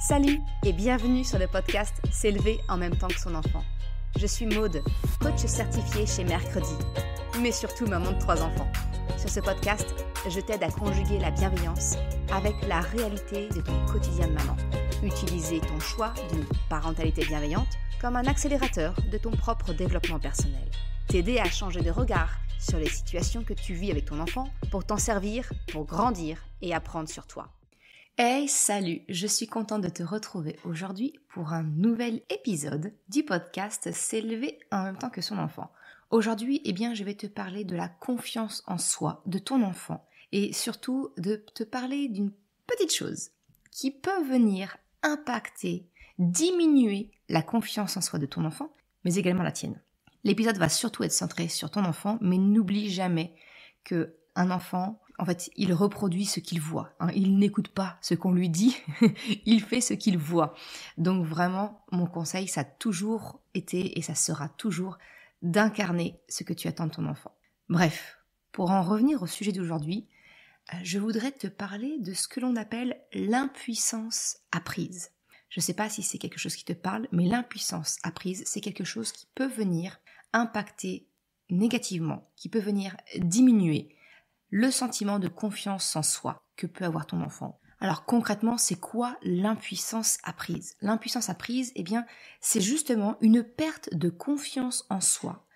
Salut et bienvenue sur le podcast S'élever en même temps que son enfant. Je suis Maude, coach certifiée chez Mercredi, mais surtout maman de 3 enfants. Sur ce podcast, je t'aide à conjuguer la bienveillance avec la réalité de ton quotidien de maman. Utiliser ton choix d'une parentalité bienveillante comme un accélérateur de ton propre développement personnel. T'aider à changer de regard sur les situations que tu vis avec ton enfant pour t'en servir, pour grandir et apprendre sur toi. Hey, salut! Je suis contente de te retrouver aujourd'hui pour un nouvel épisode du podcast S'élever en même temps que son enfant. Aujourd'hui, je vais te parler de la confiance en soi de ton enfant et surtout de te parler d'une petite chose qui peut venir impacter, diminuer la confiance en soi de ton enfant, mais également la tienne. L'épisode va surtout être centré sur ton enfant, mais n'oublie jamais que un enfant, en fait, il reproduit ce qu'il voit. Il n'écoute pas ce qu'on lui dit, il fait ce qu'il voit. Donc vraiment, mon conseil, ça a toujours été et ça sera toujours d'incarner ce que tu attends de ton enfant. Bref, pour en revenir au sujet d'aujourd'hui, je voudrais te parler de ce que l'on appelle l'impuissance apprise. Je ne sais pas si c'est quelque chose qui te parle, mais l'impuissance apprise, c'est quelque chose qui peut venir impacter négativement, qui peut venir diminuer le sentiment de confiance en soi que peut avoir ton enfant. Alors concrètement, c'est quoi l'impuissance apprise ? L'impuissance apprise, c'est justement une perte de confiance en soi,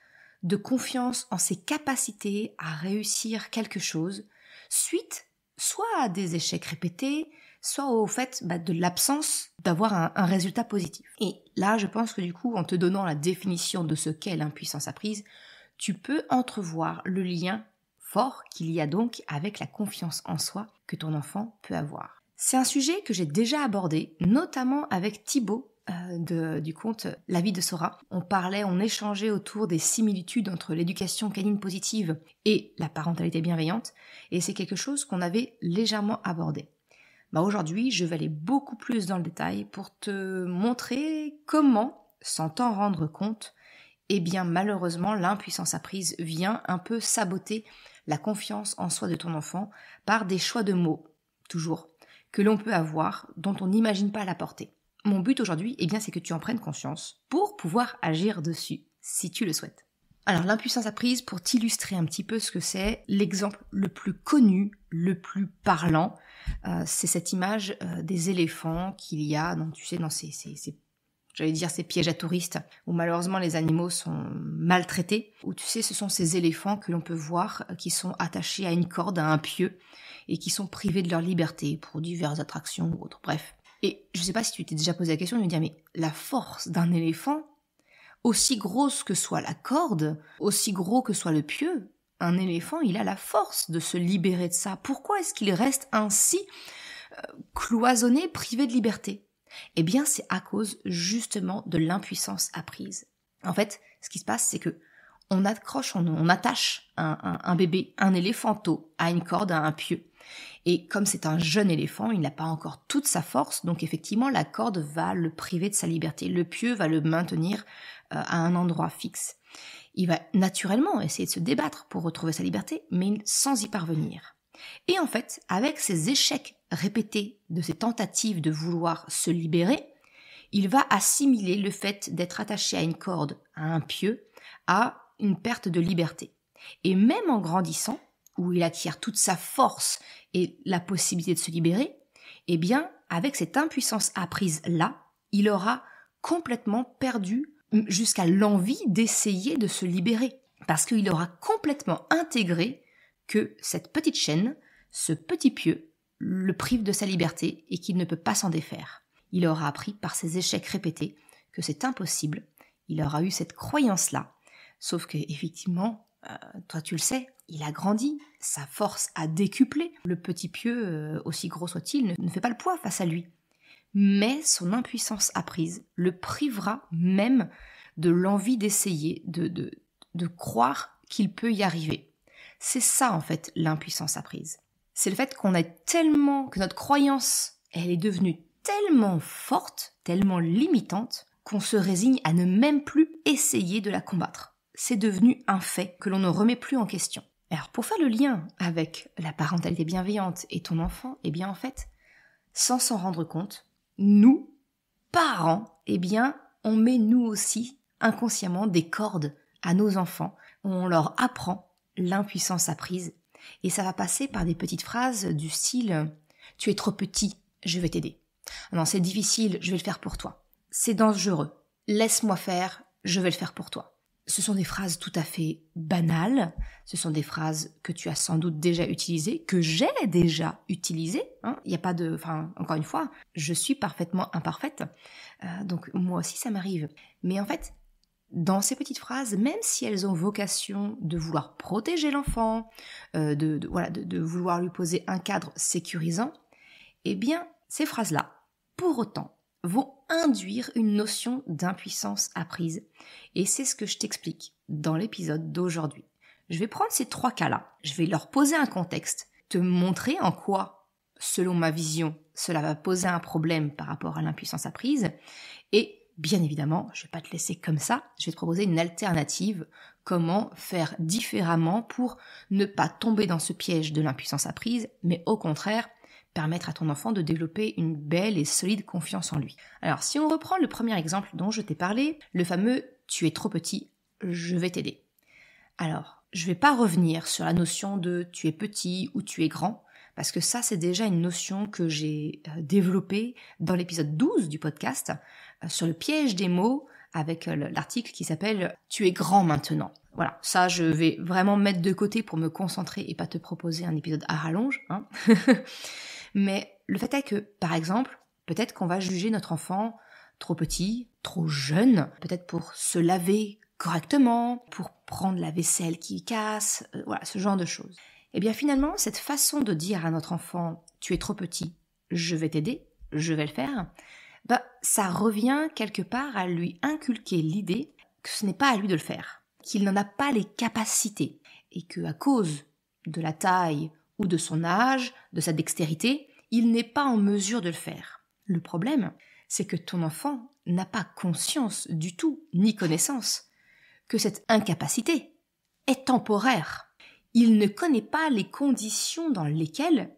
de confiance en ses capacités à réussir quelque chose, suite soit à des échecs répétés, soit au fait de l'absence d'avoir un résultat positif. Et là, je pense que du coup, en te donnant la définition de ce qu'est l'impuissance apprise, tu peux entrevoir le lien fort qu'il y a donc avec la confiance en soi que ton enfant peut avoir. C'est un sujet que j'ai déjà abordé, notamment avec Thibaut du compte La vie de Sora. On échangeait autour des similitudes entre l'éducation canine positive et la parentalité bienveillante, et c'est quelque chose qu'on avait légèrement abordé. Aujourd'hui, je vais aller beaucoup plus dans le détail pour te montrer comment, sans t'en rendre compte, malheureusement, l'impuissance apprise vient un peu saboter la confiance en soi de ton enfant par des choix de mots, toujours, que l'on peut avoir, dont on n'imagine pas la portée. Mon but aujourd'hui, c'est que tu en prennes conscience pour pouvoir agir dessus, si tu le souhaites. Alors, l'impuissance apprise, pour t'illustrer un petit peu ce que c'est, l'exemple le plus connu, le plus parlant, c'est cette image des éléphants qu'il y a dans ces pièges à touristes, où malheureusement les animaux sont maltraités, où ce sont ces éléphants que l'on peut voir qui sont attachés à une corde, à un pieu, et qui sont privés de leur liberté pour diverses attractions ou autres, bref. Et je sais pas si tu t'es déjà posé la question de me dire, mais la force d'un éléphant, aussi grosse que soit la corde, aussi gros que soit le pieu, un éléphant, il a la force de se libérer de ça. Pourquoi est-ce qu'il reste ainsi cloisonné, privé de liberté ? C'est à cause justement de l'impuissance apprise. En fait, ce qui se passe, c'est que on attache un bébé, un éléphanteau, à une corde, à un pieu. Et comme c'est un jeune éléphant, il n'a pas encore toute sa force, donc effectivement, la corde va le priver de sa liberté. Le pieu va le maintenir à un endroit fixe. Il va naturellement essayer de se débattre pour retrouver sa liberté, mais sans y parvenir. Et en fait, avec ces échecs répétés de ces tentatives de vouloir se libérer, il va assimiler le fait d'être attaché à une corde, à un pieu, à une perte de liberté. Et même en grandissant, où il acquiert toute sa force et la possibilité de se libérer, avec cette impuissance apprise-là, il aura complètement perdu jusqu'à l'envie d'essayer de se libérer. Parce qu'il aura complètement intégré que cette petite chaîne, ce petit pieu, le prive de sa liberté et qu'il ne peut pas s'en défaire. Il aura appris par ses échecs répétés que c'est impossible. Il aura eu cette croyance-là. Sauf que, effectivement, toi tu le sais, il a grandi, sa force a décuplé. Le petit pieu, aussi gros soit-il, ne fait pas le poids face à lui. Mais son impuissance apprise le privera même de l'envie d'essayer, de croire qu'il peut y arriver. C'est ça en fait l'impuissance apprise. C'est le fait que notre croyance, elle est devenue tellement forte, tellement limitante, qu'on se résigne à ne même plus essayer de la combattre. C'est devenu un fait que l'on ne remet plus en question. Alors pour faire le lien avec la parentalité bienveillante et ton enfant, en fait, sans s'en rendre compte, nous, parents, on met nous aussi inconsciemment des cordes à nos enfants. On leur apprend l'impuissance apprise. Et ça va passer par des petites phrases du style « Tu es trop petit, je vais t'aider ». « Non, c'est difficile, je vais le faire pour toi. C'est dangereux, laisse-moi faire, je vais le faire pour toi. » Ce sont des phrases tout à fait banales, ce sont des phrases que tu as sans doute déjà utilisées, que j'ai déjà utilisées. Il n'y a pas de... encore une fois, je suis parfaitement imparfaite, donc moi aussi ça m'arrive. Mais en fait, dans ces petites phrases, même si elles ont vocation de vouloir protéger l'enfant, de vouloir lui poser un cadre sécurisant, ces phrases-là, pour autant, vont induire une notion d'impuissance apprise. Et c'est ce que je t'explique dans l'épisode d'aujourd'hui. Je vais prendre ces 3 cas-là, je vais leur poser un contexte, te montrer en quoi, selon ma vision, cela va poser un problème par rapport à l'impuissance apprise. Et bien évidemment, je ne vais pas te laisser comme ça, je vais te proposer une alternative, comment faire différemment pour ne pas tomber dans ce piège de l'impuissance apprise, mais au contraire, permettre à ton enfant de développer une belle et solide confiance en lui. Alors, si on reprend le premier exemple dont je t'ai parlé, le fameux « tu es trop petit, je vais t'aider ». Alors, je ne vais pas revenir sur la notion de « tu es petit » ou « tu es grand », parce que ça, c'est déjà une notion que j'ai développée dans l'épisode 12 du podcast, sur le piège des mots, avec l'article qui s'appelle « Tu es grand maintenant ». Voilà, ça, je vais vraiment mettre de côté pour me concentrer et pas te proposer un épisode à rallonge, Mais le fait est que, par exemple, peut-être qu'on va juger notre enfant trop petit, trop jeune, peut-être pour se laver correctement, pour prendre la vaisselle qui casse, ce genre de choses. Et bien finalement, cette façon de dire à notre enfant « tu es trop petit, je vais t'aider, je vais le faire », ça revient quelque part à lui inculquer l'idée que ce n'est pas à lui de le faire, qu'il n'en a pas les capacités, et qu'à cause de la taille ou de son âge, de sa dextérité, il n'est pas en mesure de le faire. Le problème, c'est que ton enfant n'a pas conscience du tout, ni connaissance, que cette incapacité est temporaire. Il ne connaît pas les conditions dans lesquelles,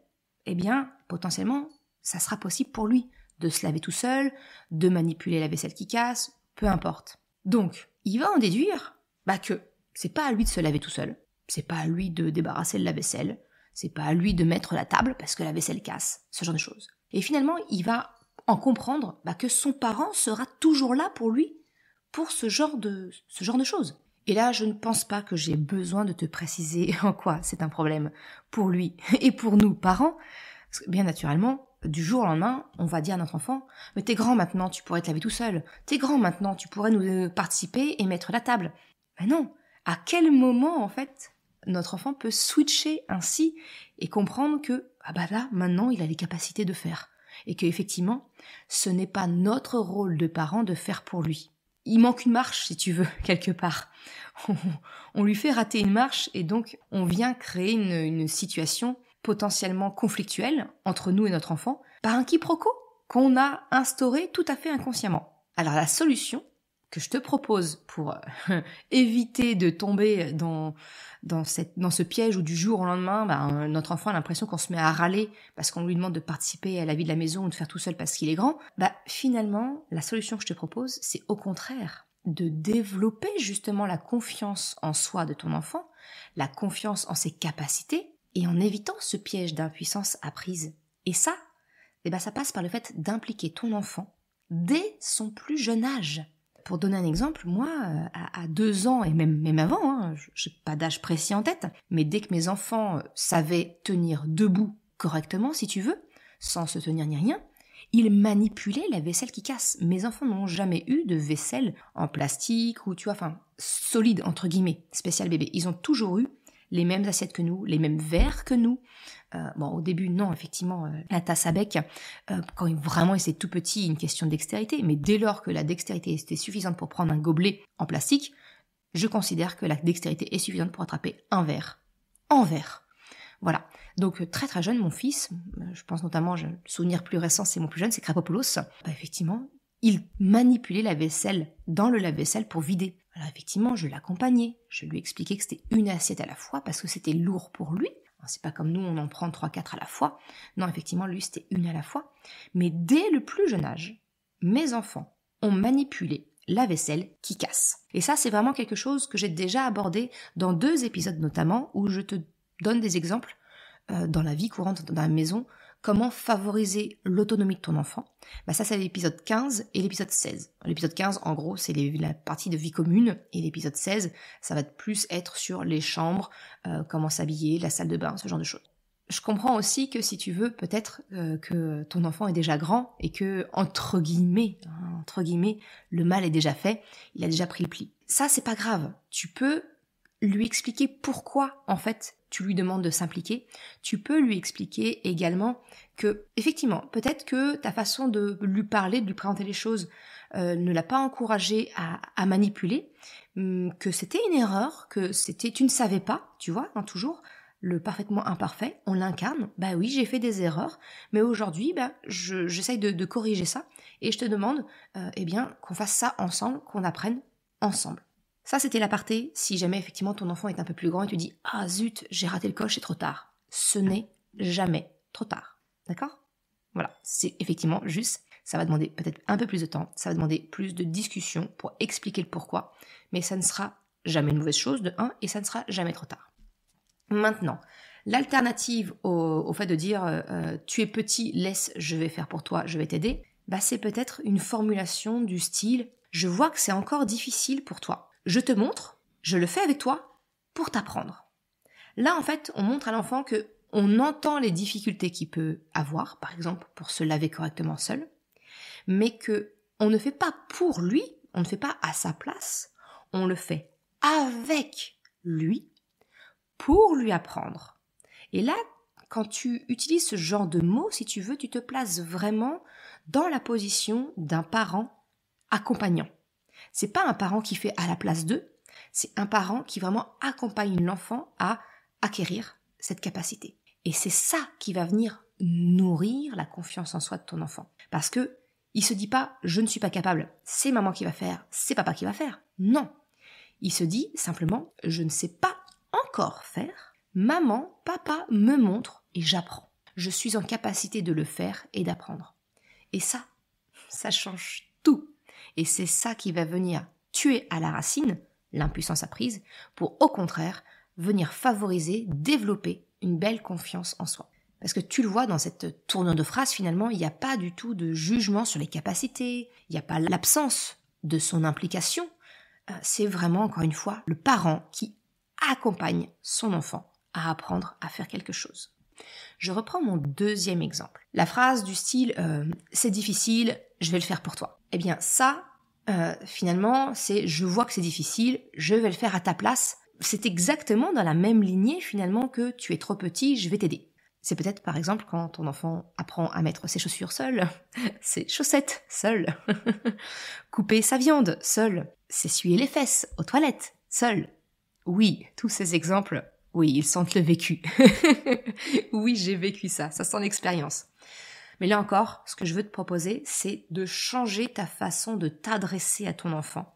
potentiellement, ça sera possible pour lui de se laver tout seul, de manipuler la vaisselle qui casse, peu importe. Donc, il va en déduire que c'est pas à lui de se laver tout seul, c'est pas à lui de débarrasser le lave-vaisselle, c'est pas à lui de mettre la table parce que la vaisselle casse, ce genre de choses. Et finalement, il va en comprendre que son parent sera toujours là pour lui, pour ce genre de choses. Et là, je ne pense pas que j'ai besoin de te préciser en quoi c'est un problème pour lui et pour nous, parents. Parce que bien naturellement, du jour au lendemain, on va dire à notre enfant « Mais t'es grand maintenant, tu pourrais te laver tout seul. T'es grand maintenant, tu pourrais nous participer et mettre la table. » Mais non, à quel moment, en fait, notre enfant peut switcher ainsi et comprendre que là, maintenant, il a les capacités de faire. Et qu'effectivement, ce n'est pas notre rôle de parent de faire pour lui. Il manque une marche, si tu veux, quelque part. On lui fait rater une marche et donc on vient créer une situation potentiellement conflictuelle entre nous et notre enfant par un quiproquo qu'on a instauré tout à fait inconsciemment. Alors la solution que je te propose pour éviter de tomber dans ce piège où du jour au lendemain, notre enfant a l'impression qu'on se met à râler parce qu'on lui demande de participer à la vie de la maison ou de faire tout seul parce qu'il est grand, finalement, la solution que je te propose, c'est au contraire de développer justement la confiance en soi de ton enfant, la confiance en ses capacités et en évitant ce piège d'impuissance apprise. Et ça, ça passe par le fait d'impliquer ton enfant dès son plus jeune âge. Pour donner un exemple, moi, à 2 ans, et même avant, je n'ai pas d'âge précis en tête, mais dès que mes enfants savaient tenir debout correctement, si tu veux, sans se tenir ni rien, ils manipulaient la vaisselle qui casse. Mes enfants n'ont jamais eu de vaisselle en plastique ou, solide, entre guillemets, spécial bébé. Ils ont toujours eu les mêmes assiettes que nous, les mêmes verres que nous. Au début, non, effectivement, la tasse à bec, quand vraiment c'est tout petit, une question de dextérité, mais dès lors que la dextérité était suffisante pour prendre un gobelet en plastique, je considère que la dextérité est suffisante pour attraper un verre en verre. Voilà. Donc, très très jeune, mon fils, je pense notamment, le souvenir plus récent, c'est mon plus jeune, c'est Krapopoulos, effectivement, il manipulait la vaisselle dans le lave-vaisselle pour vider. Alors effectivement, je l'accompagnais, je lui expliquais que c'était une assiette à la fois parce que c'était lourd pour lui. C'est pas comme nous, on en prend 3-4 à la fois. Non, effectivement, lui, c'était une à la fois. Mais dès le plus jeune âge, mes enfants ont manipulé la vaisselle qui casse. Et ça, c'est vraiment quelque chose que j'ai déjà abordé dans 2 épisodes notamment, où je te donne des exemples dans la vie courante, dans la maison, comment favoriser l'autonomie de ton enfant. Ça, c'est l'épisode 15 et l'épisode 16. L'épisode 15, en gros, c'est la partie de vie commune, et l'épisode 16, ça va plus être sur les chambres, comment s'habiller, la salle de bain, ce genre de choses. Je comprends aussi que si tu veux, peut-être que ton enfant est déjà grand et que, entre guillemets, le mal est déjà fait, il a déjà pris le pli. Ça, c'est pas grave. Tu peux lui expliquer pourquoi, en fait, tu lui demandes de s'impliquer. Tu peux lui expliquer également que, effectivement, peut-être que ta façon de lui parler, de lui présenter les choses, ne l'a pas encouragé à manipuler, que c'était une erreur, tu ne savais pas, tu vois, toujours le parfaitement imparfait, on l'incarne. Oui, j'ai fait des erreurs, mais aujourd'hui, j'essaye de corriger ça, et je te demande, qu'on fasse ça ensemble, qu'on apprenne ensemble. Ça, c'était l'aparté, si jamais effectivement ton enfant est un peu plus grand et tu dis « Ah zut, j'ai raté le coche, c'est trop tard ». Ce n'est jamais trop tard, d'accord ? Voilà, c'est effectivement juste, ça va demander peut-être un peu plus de temps, ça va demander plus de discussion pour expliquer le pourquoi, mais ça ne sera jamais une mauvaise chose, de 1, et ça ne sera jamais trop tard. Maintenant, l'alternative au fait de dire tu es petit, laisse, je vais faire pour toi, je vais t'aider, c'est peut-être une formulation du style « Je vois que c'est encore difficile pour toi. Je te montre, je le fais avec toi pour t'apprendre. » Là, en fait, on montre à l'enfant que on entend les difficultés qu'il peut avoir, par exemple pour se laver correctement seul, mais que on ne fait pas pour lui, on ne fait pas à sa place, on le fait avec lui pour lui apprendre. Et là, quand tu utilises ce genre de mots, si tu veux, tu te places vraiment dans la position d'un parent accompagnant. C'est pas un parent qui fait à la place d'eux, c'est un parent qui vraiment accompagne l'enfant à acquérir cette capacité. Et c'est ça qui va venir nourrir la confiance en soi de ton enfant. Parce que il se dit pas « je ne suis pas capable, c'est maman qui va faire, c'est papa qui va faire ». Non, il se dit simplement « je ne sais pas encore faire, maman, papa me montre et j'apprends. Je suis en capacité de le faire et d'apprendre ». Et ça change tout. Et c'est ça qui va venir tuer à la racine l'impuissance apprise pour, au contraire, venir favoriser, développer une belle confiance en soi. Parce que tu le vois dans cette tournure de phrase, finalement, il n'y a pas du tout de jugement sur les capacités, il n'y a pas l'absence de son implication. C'est vraiment, encore une fois, le parent qui accompagne son enfant à apprendre à faire quelque chose. Je reprends mon 2e exemple. La phrase du style « c'est difficile, je vais le faire pour toi ». Eh bien ça, finalement, c'est « je vois que c'est difficile, je vais le faire à ta place ». C'est exactement dans la même lignée finalement que « tu es trop petit, je vais t'aider ». C'est peut-être par exemple quand ton enfant apprend à mettre ses chaussures seul, ses chaussettes seul, couper sa viande seul, s'essuyer les fesses aux toilettes seul. Oui, tous ces exemples, oui, ils sentent le vécu. Oui, j'ai vécu ça sent l'expérience. Mais là encore, ce que je veux te proposer, c'est de changer ta façon de t'adresser à ton enfant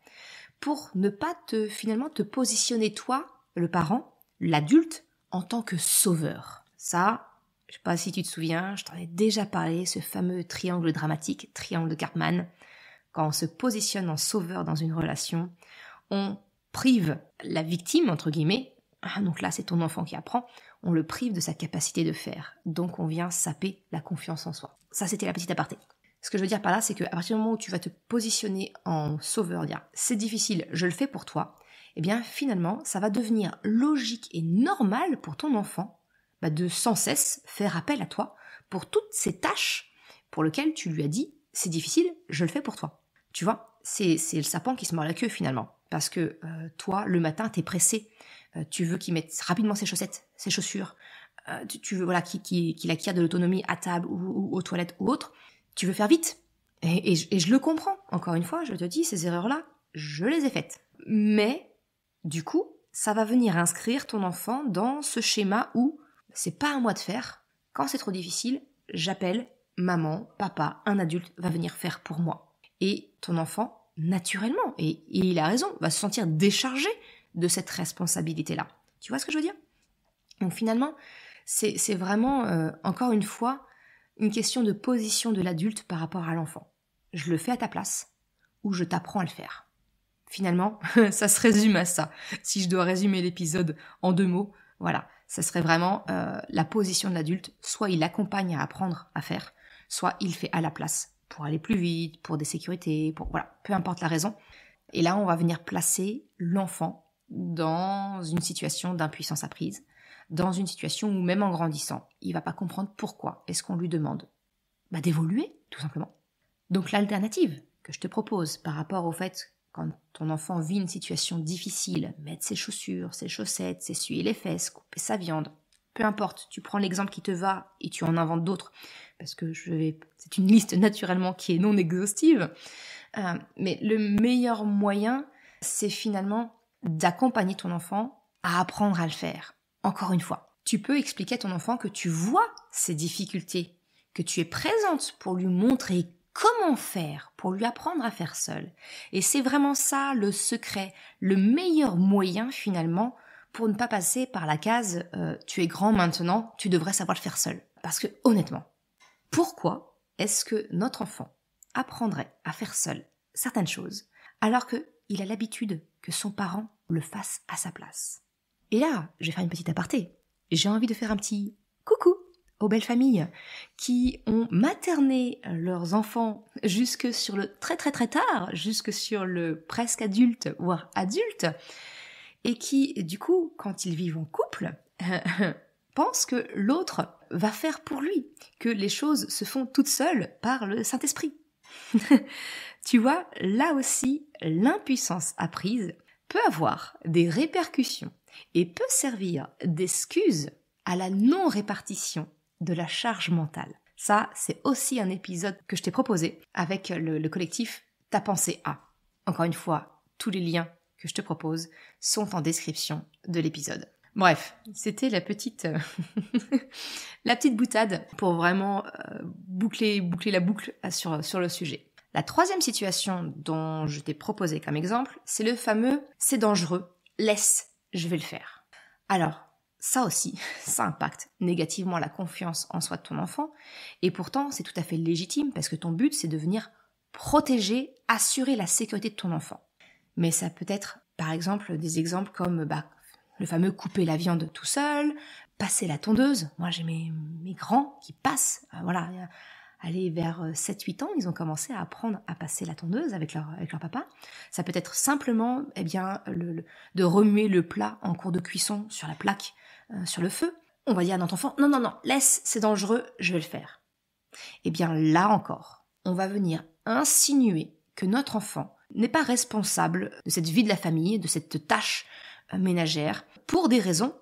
pour ne pas finalement te positionner toi, le parent, l'adulte, en tant que sauveur. Ça, je sais pas si tu te souviens, je t'en ai déjà parlé, ce fameux triangle dramatique, triangle de Karpman. Quand on se positionne en sauveur dans une relation, on prive la victime, entre guillemets, donc là c'est ton enfant qui apprend, on le prive de sa capacité de faire. Donc on vient saper la confiance en soi. Ça c'était la petite aparté. Ce que je veux dire par là, c'est qu'à partir du moment où tu vas te positionner en sauveur, dire c'est difficile, je le fais pour toi, eh bien finalement ça va devenir logique et normal pour ton enfant de sans cesse faire appel à toi pour toutes ces tâches pour lesquelles tu lui as dit c'est difficile, je le fais pour toi. Tu vois, c'est le sapin qui se mord la queue finalement. Parce que toi, le matin, t'es pressé. Tu veux qu'il mette rapidement ses chaussettes, ses chaussures. Tu veux qu'il acquiert de l'autonomie à table ou aux toilettes ou autre. Tu veux faire vite. Et je le comprends. Encore une fois, je te dis, ces erreurs-là, je les ai faites. Mais, du coup, ça va venir inscrire ton enfant dans ce schéma où c'est pas à moi de faire. Quand c'est trop difficile, j'appelle maman, papa, un adulte va venir faire pour moi. Et ton enfant, naturellement, et il a raison, va se sentir déchargé de cette responsabilité-là. Tu vois ce que je veux dire ? Donc finalement, C'est vraiment, encore une fois, une question de position de l'adulte par rapport à l'enfant. Je le fais à ta place ou je t'apprends à le faire. Finalement, ça se résume à ça. Si je dois résumer l'épisode en 2 mots, voilà, ça serait vraiment la position de l'adulte. Soit il accompagne à apprendre à faire, soit il fait à la place pour aller plus vite, pour des sécurités, voilà, peu importe la raison. Et là, on va venir placer l'enfant dans une situation d'impuissance apprise, dans une situation où même en grandissant, il ne va pas comprendre pourquoi est-ce qu'on lui demande d'évoluer, tout simplement. Donc l'alternative que je te propose par rapport au fait, quand ton enfant vit une situation difficile, mettre ses chaussures, ses chaussettes, s'essuyer les fesses, couper sa viande, peu importe, tu prends l'exemple qui te va et tu en inventes d'autres, parce que c'est une liste naturellement qui est non exhaustive, mais le meilleur moyen, c'est finalement d'accompagner ton enfant à apprendre à le faire. Encore une fois, tu peux expliquer à ton enfant que tu vois ses difficultés, que tu es présente pour lui montrer comment faire, pour lui apprendre à faire seul. Et c'est vraiment ça le secret, le meilleur moyen finalement pour ne pas passer par la case tu es grand maintenant, tu devrais savoir le faire seul. Parce que honnêtement, pourquoi est-ce que notre enfant apprendrait à faire seul certaines choses alors qu'il a l'habitude que son parent le fasse à sa place? Et là, je vais faire une petite aparté. J'ai envie de faire un petit coucou aux belles familles qui ont materné leurs enfants jusque sur le très très très tard, jusque sur le presque adulte, voire adulte, et qui, du coup, quand ils vivent en couple, pensent que l'autre va faire pour lui, que les choses se font toutes seules par le Saint-Esprit. Tu vois, là aussi, l'impuissance apprise peut avoir des répercussions et peut servir d'excuse à la non-répartition de la charge mentale. Ça, c'est aussi un épisode que je t'ai proposé avec le collectif Ta pensée A. Encore une fois, tous les liens que je te propose sont en description de l'épisode. Bref, c'était la petite boutade pour vraiment boucler la boucle sur le sujet. La troisième situation dont je t'ai proposé comme exemple, c'est le fameux « c'est dangereux, laisse, je vais le faire ». Alors, ça aussi, ça impacte négativement la confiance en soi de ton enfant, et pourtant c'est tout à fait légitime parce que ton but c'est de venir protéger, assurer la sécurité de ton enfant. Mais ça peut être par exemple des exemples comme le fameux couper la viande tout seul, passer la tondeuse. Moi j'ai mes grands qui passent, aller vers 7-8 ans, ils ont commencé à apprendre à passer la tondeuse avec leur papa. Ça peut être simplement de remuer le plat en cours de cuisson sur la plaque, sur le feu. On va dire à notre enfant, non, laisse, c'est dangereux, je vais le faire. Et bien là encore, on va venir insinuer que notre enfant n'est pas responsable de cette vie de la famille, de cette tâche ménagère, pour des raisons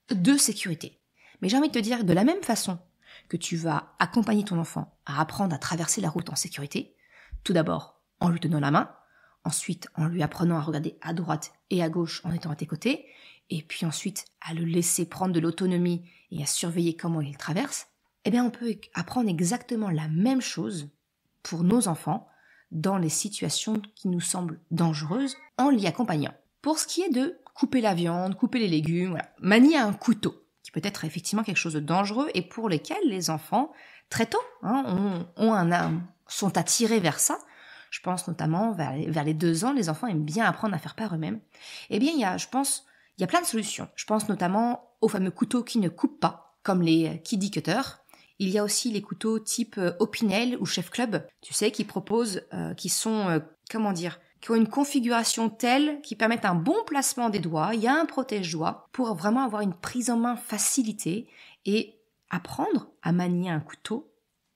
de sécurité. Mais j'ai envie de te dire, de la même façon que tu vas accompagner ton enfant à apprendre à traverser la route en sécurité, tout d'abord en lui tenant la main, ensuite en lui apprenant à regarder à droite et à gauche en étant à tes côtés, et puis ensuite à le laisser prendre de l'autonomie et à surveiller comment il traverse, eh bien on peut apprendre exactement la même chose pour nos enfants dans les situations qui nous semblent dangereuses en l'y accompagnant. Pour ce qui est de couper la viande, couper les légumes, manier un couteau, qui peut être effectivement quelque chose de dangereux et pour lesquels les enfants, très tôt, sont attirés vers ça. Je pense notamment vers les 2 ans, les enfants aiment bien apprendre à faire par eux-mêmes. Eh bien, il y a plein de solutions. Je pense notamment aux fameux couteaux qui ne coupent pas, comme les Kiddie Cutters. Il y a aussi les couteaux type Opinel ou Chef Club, tu sais, qui proposent, qui ont une configuration telle qui permettent un bon placement des doigts, il y a un protège-doigts pour vraiment avoir une prise en main facilitée et apprendre à manier un couteau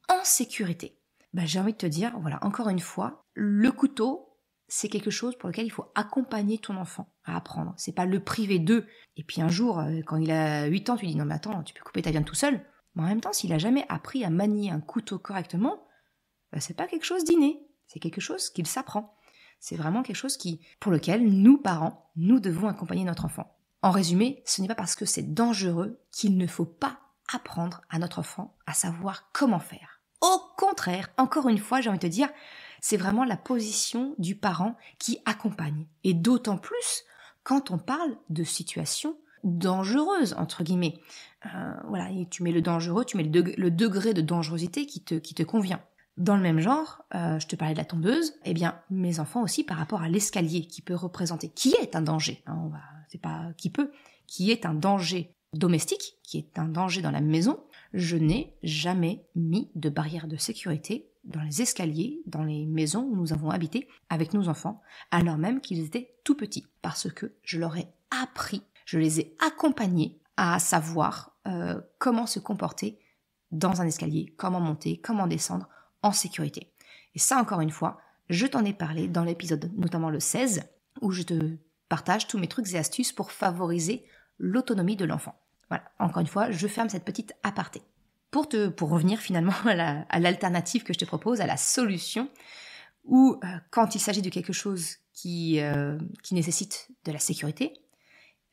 en sécurité. J'ai envie de te dire, encore une fois, le couteau, c'est quelque chose pour lequel il faut accompagner ton enfant à apprendre. C'est pas le priver d'eux. Et puis un jour, quand il a 8 ans, tu dis non mais attends, tu peux couper ta viande tout seul. Mais en même temps, s'il a jamais appris à manier un couteau correctement, c'est pas quelque chose d'inné. C'est quelque chose qu'il s'apprend. C'est vraiment quelque chose pour lequel nous, parents, nous devons accompagner notre enfant. En résumé, ce n'est pas parce que c'est dangereux qu'il ne faut pas apprendre à notre enfant à savoir comment faire. Au contraire, encore une fois, j'ai envie de te dire, c'est vraiment la position du parent qui accompagne. Et d'autant plus quand on parle de situations dangereuse, entre guillemets. Voilà, et tu mets le dangereux, tu mets le degré de dangerosité qui te convient. Dans le même genre, je te parlais de la tondeuse, eh bien, mes enfants aussi par rapport à l'escalier qui peut représenter, qui est un danger, hein, c'est pas qui est un danger domestique, qui est un danger dans la maison, je n'ai jamais mis de barrière de sécurité dans les escaliers, dans les maisons où nous avons habité avec nos enfants, alors même qu'ils étaient tout petits, parce que je leur ai appris, je les ai accompagnés à savoir comment se comporter dans un escalier, comment monter, comment descendre en sécurité. Et ça, encore une fois, je t'en ai parlé dans l'épisode, notamment le 16, où je te partage tous mes trucs et astuces pour favoriser l'autonomie de l'enfant. Voilà, encore une fois, je ferme cette petite aparté. Pour revenir finalement à l'alternative que je te propose, à la solution, où quand il s'agit de quelque chose qui nécessite de la sécurité,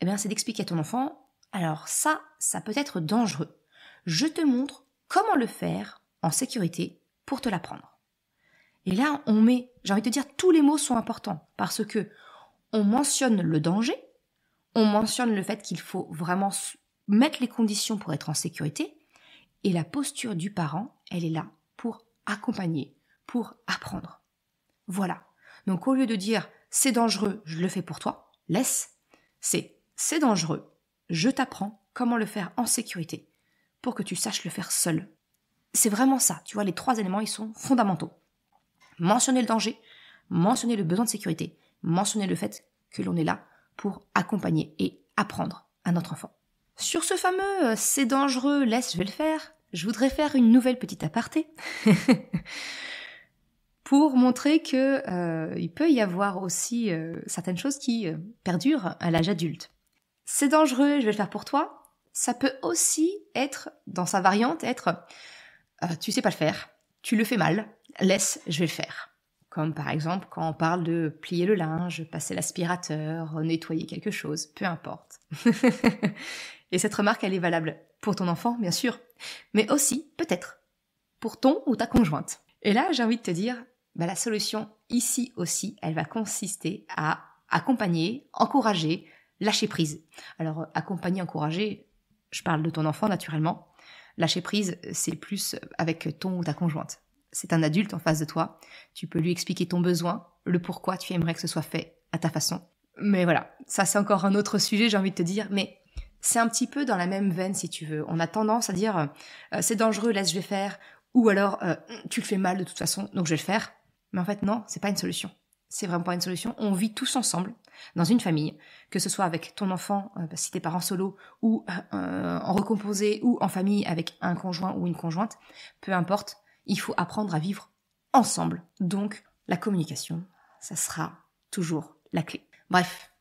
eh bien, c'est d'expliquer à ton enfant, alors ça peut être dangereux. Je te montre comment le faire en sécurité pour te l'apprendre. Et là, j'ai envie de te dire, tous les mots sont importants parce que on mentionne le danger, on mentionne le fait qu'il faut vraiment mettre les conditions pour être en sécurité, et la posture du parent, elle est là pour accompagner, pour apprendre. Voilà. Donc au lieu de dire « c'est dangereux, je le fais pour toi », c'est dangereux, je t'apprends comment le faire en sécurité pour que tu saches le faire seul. C'est vraiment ça, tu vois, les 3 éléments, ils sont fondamentaux. Mentionner le danger, mentionner le besoin de sécurité, mentionner le fait que l'on est là pour accompagner et apprendre à notre enfant. Sur ce fameux « c'est dangereux, laisse, je vais le faire », je voudrais faire une nouvelle petite aparté pour montrer que il peut y avoir aussi certaines choses qui perdurent à l'âge adulte. C'est dangereux, je vais le faire pour toi. Ça peut aussi être, dans sa variante, tu sais pas le faire, tu le fais mal, laisse, je vais le faire. Comme par exemple quand on parle de plier le linge, passer l'aspirateur, nettoyer quelque chose, peu importe. Et cette remarque, elle est valable pour ton enfant, bien sûr, mais aussi, peut-être, pour ton ou ta conjointe. Et là, j'ai envie de te dire, la solution ici aussi, elle va consister à accompagner, encourager, lâcher prise. Alors, accompagner, encourager, je parle de ton enfant naturellement. Lâcher prise, c'est plus avec ton ou ta conjointe. C'est un adulte en face de toi. Tu peux lui expliquer ton besoin, le pourquoi tu aimerais que ce soit fait à ta façon. Mais voilà, ça c'est encore un autre sujet, j'ai envie de te dire, mais c'est un petit peu dans la même veine si tu veux. On a tendance à dire c'est dangereux, laisse, je vais faire, ou alors tu le fais mal de toute façon, donc je vais le faire. Mais en fait non, c'est pas une solution. C'est vraiment pas une solution. On vit tous ensemble dans une famille, que ce soit avec ton enfant, si t'es parent solo, ou en recomposé, ou en famille avec un conjoint ou une conjointe, peu importe, il faut apprendre à vivre ensemble. Donc la communication, ça sera toujours la clé. Bref,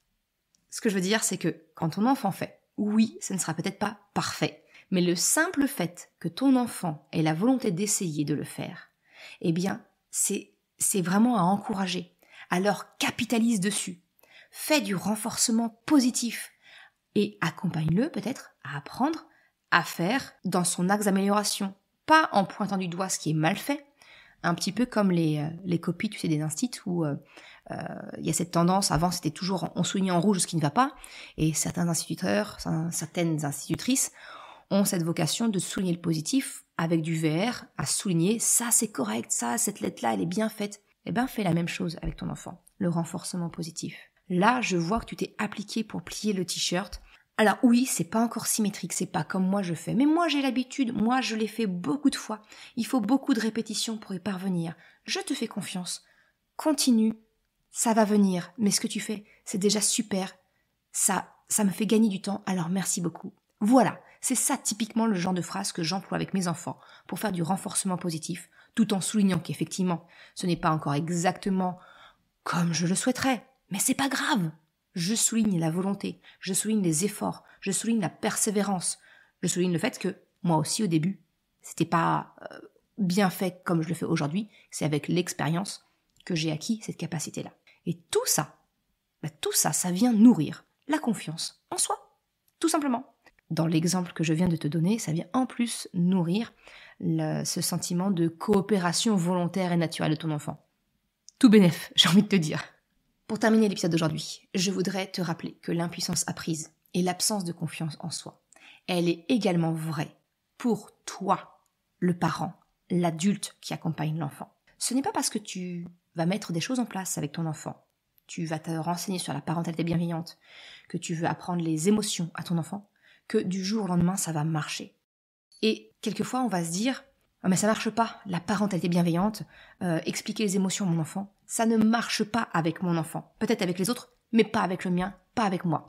ce que je veux dire, c'est que quand ton enfant fait, oui, ce ne sera peut-être pas parfait, mais le simple fait que ton enfant ait la volonté d'essayer de le faire, eh bien, c'est vraiment à encourager. Alors capitalise dessus. Fais du renforcement positif et accompagne-le peut-être à apprendre à faire dans son axe d'amélioration, pas en pointant du doigt ce qui est mal fait, un petit peu comme les copies, tu sais, des instituts où il y a cette tendance, avant c'était toujours on soulignait en rouge ce qui ne va pas, et certains instituteurs, certaines institutrices ont cette vocation de souligner le positif avec du vert, à souligner ça c'est correct, ça cette lettre-là elle est bien faite. Eh bien fais la même chose avec ton enfant, le renforcement positif. Là je vois que tu t'es appliqué pour plier le t-shirt. Alors oui, c'est pas encore symétrique, c'est pas comme moi je fais, mais moi j'ai l'habitude, moi je l'ai fait beaucoup de fois. Il faut beaucoup de répétitions pour y parvenir. Je te fais confiance. Continue, ça va venir, mais ce que tu fais, c'est déjà super. Ça me fait gagner du temps, alors merci beaucoup. Voilà, c'est ça typiquement le genre de phrase que j'emploie avec mes enfants pour faire du renforcement positif, tout en soulignant qu'effectivement, ce n'est pas encore exactement comme je le souhaiterais, mais c'est pas grave. Je souligne la volonté, je souligne les efforts, je souligne la persévérance, je souligne le fait que moi aussi au début, c'était pas bien fait comme je le fais aujourd'hui, c'est avec l'expérience que j'ai acquis cette capacité-là. Et tout ça, ça vient nourrir la confiance en soi, tout simplement. Dans l'exemple que je viens de te donner, ça vient en plus nourrir ce sentiment de coopération volontaire et naturelle de ton enfant. Tout bénef, j'ai envie de te dire. Pour terminer l'épisode d'aujourd'hui, je voudrais te rappeler que l'impuissance apprise et l'absence de confiance en soi, elle est également vraie pour toi, le parent, l'adulte qui accompagne l'enfant. Ce n'est pas parce que tu vas mettre des choses en place avec ton enfant, tu vas te renseigner sur la parentalité bienveillante, que tu veux apprendre les émotions à ton enfant, que du jour au lendemain, ça va marcher. Et quelquefois, on va se dire « Ah mais ça marche pas, la parentalité bienveillante, expliquer les émotions à mon enfant, ça ne marche pas avec mon enfant. Peut-être avec les autres, mais pas avec le mien, pas avec moi. »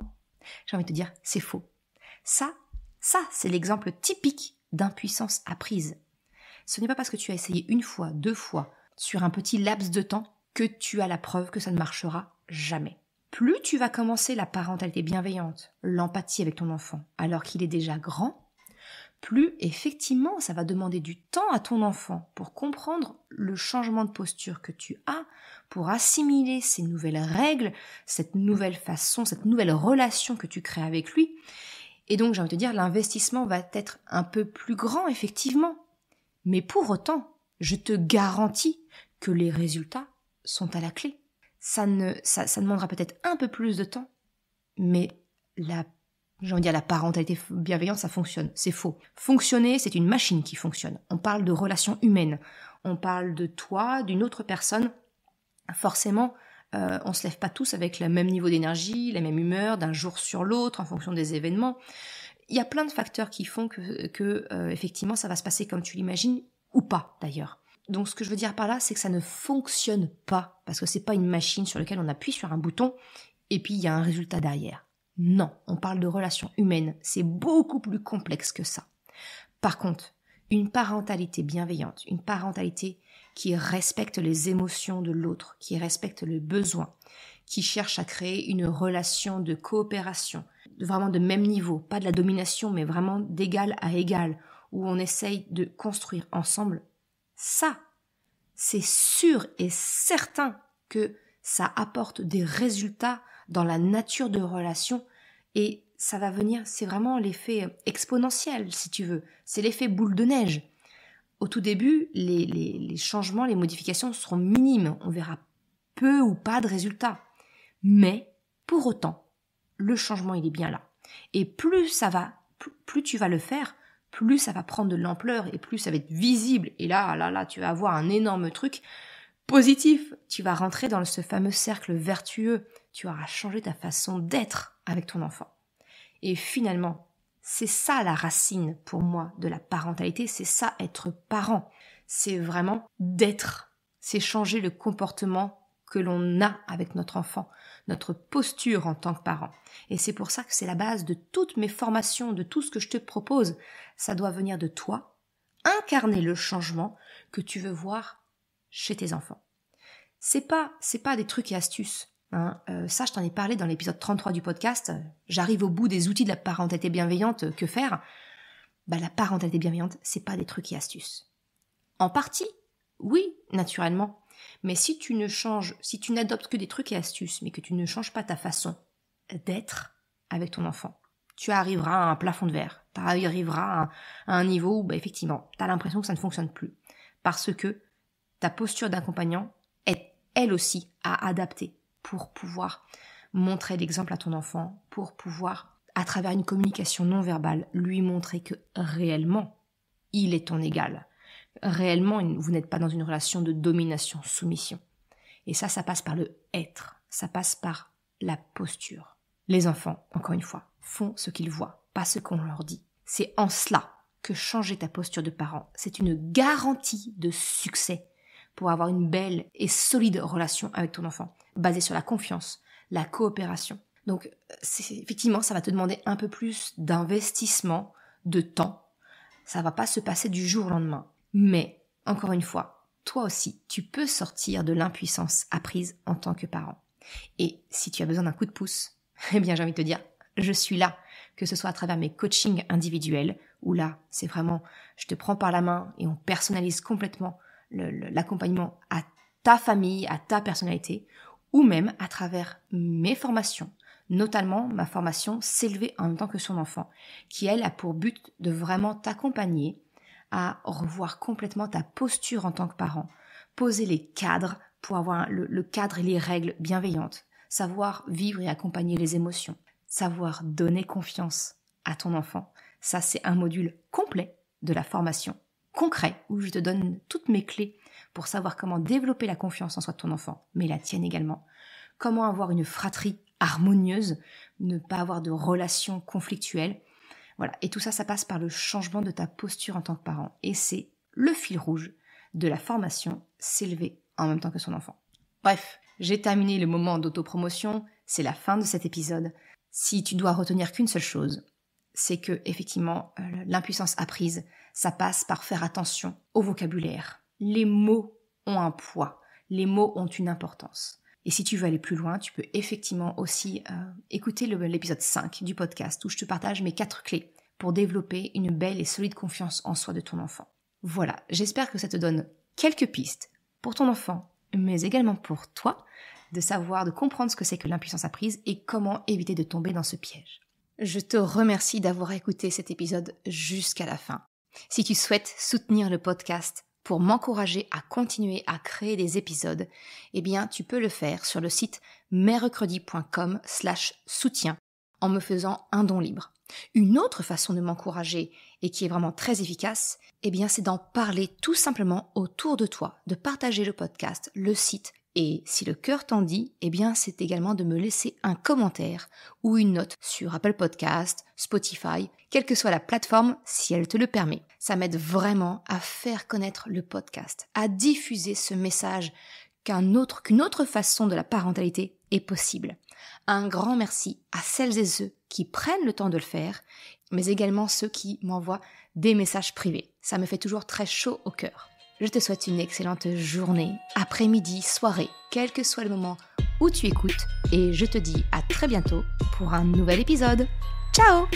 J'ai envie de te dire, c'est faux. Ça, c'est l'exemple typique d'impuissance apprise. Ce n'est pas parce que tu as essayé une fois, 2 fois, sur un petit laps de temps, que tu as la preuve que ça ne marchera jamais. Plus tu vas commencer la parentalité bienveillante, l'empathie avec ton enfant, alors qu'il est déjà grand, plus effectivement ça va demander du temps à ton enfant pour comprendre le changement de posture que tu as, pour assimiler ces nouvelles règles, cette nouvelle façon, cette nouvelle relation que tu crées avec lui. Et donc j'ai envie de te dire, l'investissement va être un peu plus grand effectivement. Mais pour autant, je te garantis que les résultats sont à la clé. Ça demandera peut-être un peu plus de temps, mais la parentalité bienveillante, ça fonctionne. C'est faux. Fonctionner, c'est une machine qui fonctionne. On parle de relations humaines. On parle de toi, d'une autre personne. Forcément, on se lève pas tous avec le même niveau d'énergie, la même humeur, d'un jour sur l'autre, en fonction des événements. Il y a plein de facteurs qui font que effectivement, ça va se passer comme tu l'imagines, ou pas d'ailleurs. Donc ce que je veux dire par là, c'est que ça ne fonctionne pas, parce que c'est pas une machine sur laquelle on appuie sur un bouton, et puis il y a un résultat derrière. Non, on parle de relations humaines, c'est beaucoup plus complexe que ça. Par contre, une parentalité bienveillante, une parentalité qui respecte les émotions de l'autre, qui respecte le besoin, qui cherche à créer une relation de coopération, vraiment de même niveau, pas de la domination, mais vraiment d'égal à égal, où on essaye de construire ensemble, ça, c'est sûr et certain que ça apporte des résultats dans la nature de relation, et ça va venir, c'est vraiment l'effet exponentiel, si tu veux, c'est l'effet boule de neige. Au tout début, les changements, les modifications seront minimes, on verra peu ou pas de résultats. Mais, pour autant, le changement, il est bien là. Et plus tu vas le faire, plus ça va prendre de l'ampleur et plus ça va être visible. Et là, tu vas avoir un énorme truc positif. Tu vas rentrer dans ce fameux cercle vertueux. Tu auras changé ta façon d'être avec ton enfant. Et finalement, c'est ça la racine pour moi de la parentalité, c'est ça être parent. C'est vraiment d'être. C'est changer le comportement que l'on a avec notre enfant, notre posture en tant que parent. Et c'est pour ça que c'est la base de toutes mes formations, de tout ce que je te propose. Ça doit venir de toi, incarner le changement que tu veux voir chez tes enfants. C'est pas des trucs et astuces. Ça, je t'en ai parlé dans l'épisode 33 du podcast. J'arrive au bout des outils de la parentalité bienveillante. Que faire ? La parentalité bienveillante, c'est pas des trucs et astuces. En partie, oui, naturellement. Mais si tu n'adoptes que des trucs et astuces, mais que tu ne changes pas ta façon d'être avec ton enfant, tu arriveras à un plafond de verre. Tu arriveras à un niveau où, effectivement, tu as l'impression que ça ne fonctionne plus. Parce que ta posture d'accompagnant est, elle aussi, à adapter pour pouvoir montrer l'exemple à ton enfant, pour pouvoir, à travers une communication non verbale, lui montrer que réellement, il est ton égal. Réellement, vous n'êtes pas dans une relation de domination-soumission. Et ça passe par le être, ça passe par la posture. Les enfants, encore une fois, font ce qu'ils voient, pas ce qu'on leur dit. C'est en cela que changer ta posture de parent, c'est une garantie de succès pour avoir une belle et solide relation avec ton enfant, basée sur la confiance, la coopération. Donc, effectivement, ça va te demander un peu plus d'investissement, de temps. Ça va pas se passer du jour au lendemain. Mais, encore une fois, toi aussi, tu peux sortir de l'impuissance apprise en tant que parent. Et si tu as besoin d'un coup de pouce, eh bien, j'ai envie de te dire, je suis là, que ce soit à travers mes coachings individuels, où là, c'est vraiment, je te prends par la main et on personnalise complètement l'accompagnement à ta famille, à ta personnalité, ou même à travers mes formations, notamment ma formation S'élever en même temps que son enfant, qui elle a pour but de vraiment t'accompagner à revoir complètement ta posture en tant que parent, poser les cadres pour avoir le cadre et les règles bienveillantes, savoir vivre et accompagner les émotions, savoir donner confiance à ton enfant. Ça, c'est un module complet de la formation, concret, où je te donne toutes mes clés pour savoir comment développer la confiance en soi de ton enfant, mais la tienne également. Comment avoir une fratrie harmonieuse, ne pas avoir de relations conflictuelles. Voilà. Et tout ça, ça passe par le changement de ta posture en tant que parent. Et c'est le fil rouge de la formation, s'élever en même temps que son enfant. Bref, j'ai terminé le moment d'autopromotion, c'est la fin de cet épisode. Si tu dois retenir qu'une seule chose, c'est que, effectivement, l'impuissance apprise, ça passe par faire attention au vocabulaire. Les mots ont un poids, les mots ont une importance. Et si tu veux aller plus loin, tu peux effectivement aussi écouter l'épisode 5 du podcast où je te partage mes 4 clés pour développer une belle et solide confiance en soi de ton enfant. Voilà, j'espère que ça te donne quelques pistes pour ton enfant, mais également pour toi, de comprendre ce que c'est que l'impuissance apprise et comment éviter de tomber dans ce piège. Je te remercie d'avoir écouté cet épisode jusqu'à la fin. Si tu souhaites soutenir le podcast pour m'encourager à continuer à créer des épisodes, eh bien, tu peux le faire sur le site mercredi.com/soutien en me faisant un don libre. Une autre façon de m'encourager et qui est vraiment très efficace, eh bien, c'est d'en parler tout simplement autour de toi, de partager le podcast, le site. Et si le cœur t'en dit, eh bien, c'est également de me laisser un commentaire ou une note sur Apple Podcast, Spotify, quelle que soit la plateforme, si elle te le permet. Ça m'aide vraiment à faire connaître le podcast, à diffuser ce message qu'une autre façon de la parentalité est possible. Un grand merci à celles et ceux qui prennent le temps de le faire, mais également ceux qui m'envoient des messages privés. Ça me fait toujours très chaud au cœur. Je te souhaite une excellente journée, après-midi, soirée, quel que soit le moment où tu écoutes, et je te dis à très bientôt pour un nouvel épisode. Ciao!